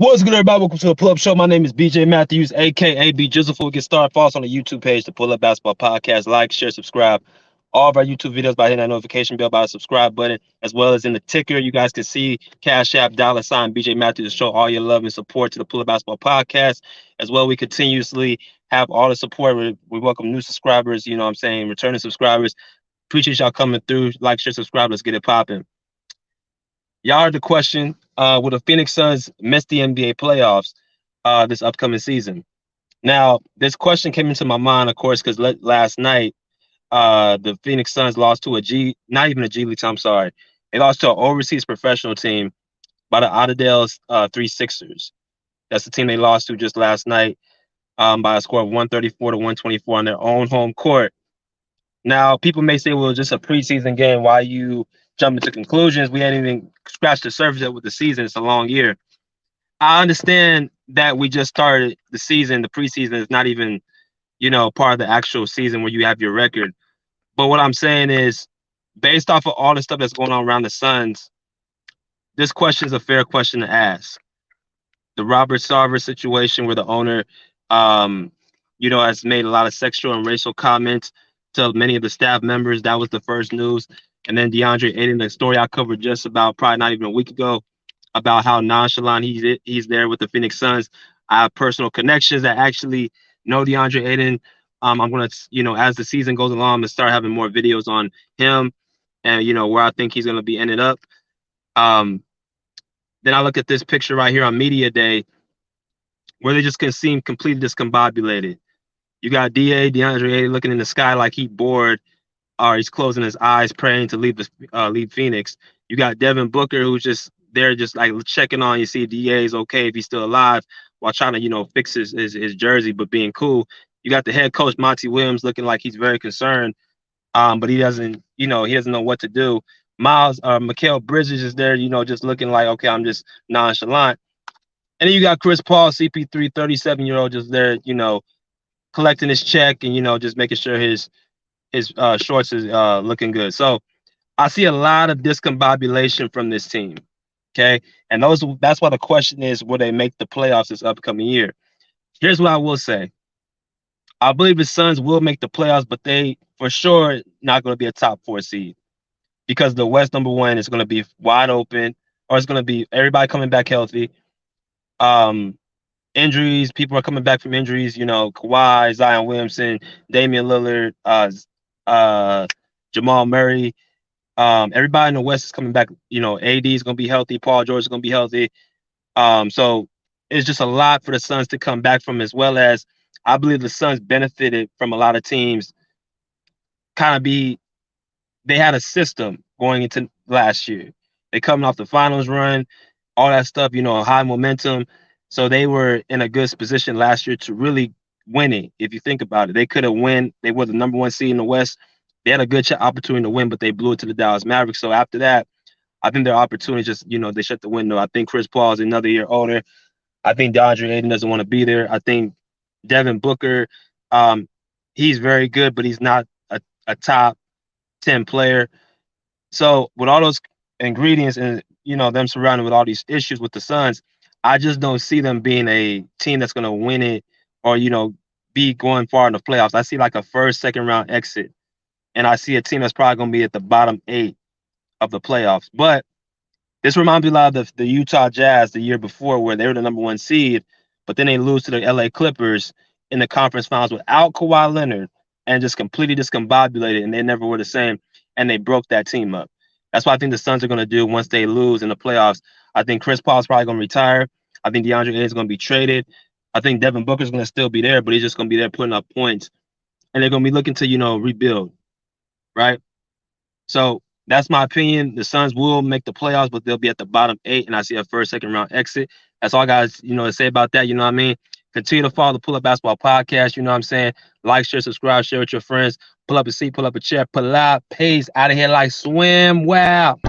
What's good, everybody? Welcome to the Pull Up Show. My name is BJ Matthews, aka B Jizzle. Before we get started, follow us on the YouTube page, the Pull Up Basketball Podcast. Like, share, subscribe. All of our YouTube videos by hitting that notification bell by the subscribe button, as well as in the ticker. You guys can see Cash App, Dallas BJ Matthews to show all your love and support to the Pull Up Basketball Podcast. As well, we continuously have all the support. We welcome new subscribers, you know what I'm saying, returning subscribers. Appreciate y'all coming through. Like, share, subscribe. Let's get it popping. Y'all heard the question, will the Phoenix Suns miss the NBA playoffs this upcoming season? Now, this question came into my mind, of course, because last night, the Phoenix Suns lost to not even a G League team, I'm sorry. They lost to an overseas professional team by the Adeidale 36ers. That's the team they lost to just last night by a score of 134 to 124 on their own home court. Now, people may say, well, just a preseason game. Why you jump into conclusions? We hadn't even scratched the surface yet with the season. It's a long year. I understand that we just started the season. The preseason is not even, part of the actual season where you have your record. But what I'm saying is, based off of all the stuff that's going on around the Suns, this question is a fair question to ask. The Robert Sarver situation where the owner, has made a lot of sexual and racial comments to many of the staff members. That was the first news. And then DeAndre Ayton, the story I covered just about probably not even a week ago about how nonchalant he's there with the Phoenix Suns. I have personal connections that actually know DeAndre Ayton. I'm going to, as the season goes along, I'm going to start having more videos on him and, where I think he's going to be ended up. Then I look at this picture right here on Media Day where they just can seem completely discombobulated. You got DeAndre Ayton looking in the sky like he's bored, or he's closing his eyes, praying to leave Phoenix. You got Devin Booker, who's just there, just like checking on you, see if DA is okay, if he's still alive, while trying to, fix his jersey, but being cool. You got the head coach, Monty Williams, looking like he's very concerned, but he doesn't know what to do. Mikal Bridges is there, just looking like, okay, I'm just nonchalant. And then you got Chris Paul, CP3, 37-year-old, just there, collecting his check and, just making sure his shorts is looking good. So I see a lot of discombobulation from this team. Okay. And that's why the question is, will they make the playoffs this upcoming year? Here's what I will say. I believe the Suns will make the playoffs, but they for sure not going to be a top 4 seed because the West number 1 is going to be wide open, or it's going to be everybody coming back healthy. Injuries, people are coming back from injuries, Kawhi, Zion Williamson, Damian Lillard, Jamal Murray. Everybody in the West is coming back. AD is going to be healthy. Paul George is going to be healthy. So it's just a lot for the Suns to come back from, as well as I believe the Suns benefited from a lot of teams they had a system going into last year. They coming off the finals run, all that stuff, high momentum. So they were in a good position last year to really win it. If you think about it, they could have won. They were the number 1 seed in the West. They had a good opportunity to win, but they blew it to the Dallas Mavericks. So after that, I think their opportunity just, they shut the window. I think Chris Paul is another year older. I think DeAndre Ayton doesn't want to be there. I think Devin Booker, he's very good, but he's not a top 10 player. So with all those ingredients and, them surrounded with all these issues with the Suns, I just don't see them being a team that's going to win it or, be going far in the playoffs. I see like a first, second round exit. And I see a team that's probably going to be at the bottom 8 of the playoffs. But this reminds me a lot of the Utah Jazz the year before, where they were the number 1 seed, but then they lose to the LA Clippers in the conference finals without Kawhi Leonard and just completely discombobulated, and they never were the same, and they broke that team up. That's what I think the Suns are going to do once they lose in the playoffs. I think Chris Paul is probably going to retire. I think DeAndre Ayton is going to be traded. I think Devin Booker is going to still be there, but he's just going to be there putting up points, and they're going to be looking to, rebuild. Right. So that's my opinion. The Suns will make the playoffs, but they'll be at the bottom 8. And I see a first, second round exit. That's all I got, to say about that. You know what I mean? Continue to follow the Pull Up Basketball Podcast. You know what I'm saying? Like, share, subscribe, share with your friends. Pull up a seat, pull up a chair, pull out, pace out of here like swim. Wow.